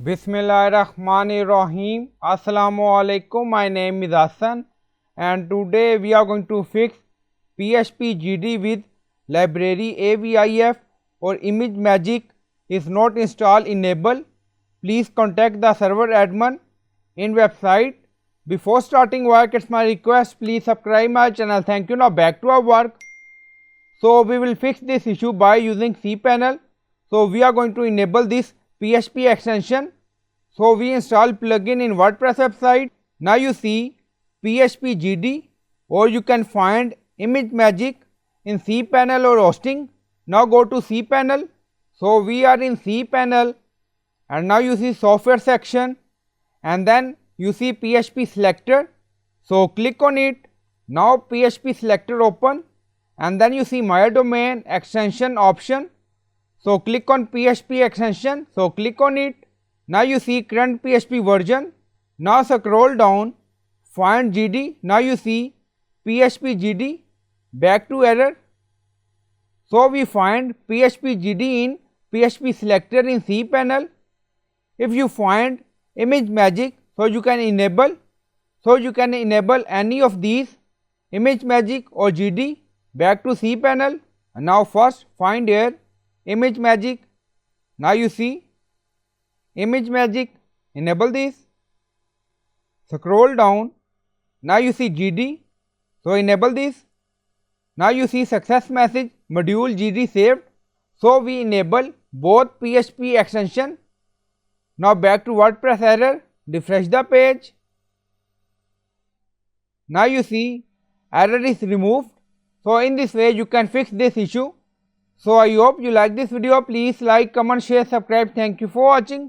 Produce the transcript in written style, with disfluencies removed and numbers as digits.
Bismillahirrahmanirrahim. Assalamu alaikum. My name is Hassan and today we are going to fix PHP GD with library AVIF or Imagick is not installed enable. Please contact the server admin in website. Before starting work, it's my request, please subscribe my channel. Thank you. Now back to our work. So we will fix this issue by using cPanel. So we are going to enable this PHP extension. So we install plugin in WordPress website. Now you see PHP GD, or you can find Imagick in cPanel or hosting. Now go to cPanel. So we are in cPanel and now you see software section and then you see PHP selector. So click on it. Now PHP selector open and then you see my domain extension option. So click on PHP extension. So click on it. Now you see current PHP version. Now scroll down, find GD. Now you see PHP GD, back to error. So we find PHP GD in PHP selector in cPanel. If you find Imagick, so you can enable. So you can enable any of these, Imagick or GD, back to cPanel. And now first find here Imagick. Now you see Imagick, enable this. Scroll down. Now you see GD. So enable this. Now you see success message, module GD saved. So we enable both PHP extension. Now back to WordPress error, refresh the page. Now you see error is removed. So in this way you can fix this issue. So I hope you like this video. Please like, comment, share, subscribe. Thank you for watching.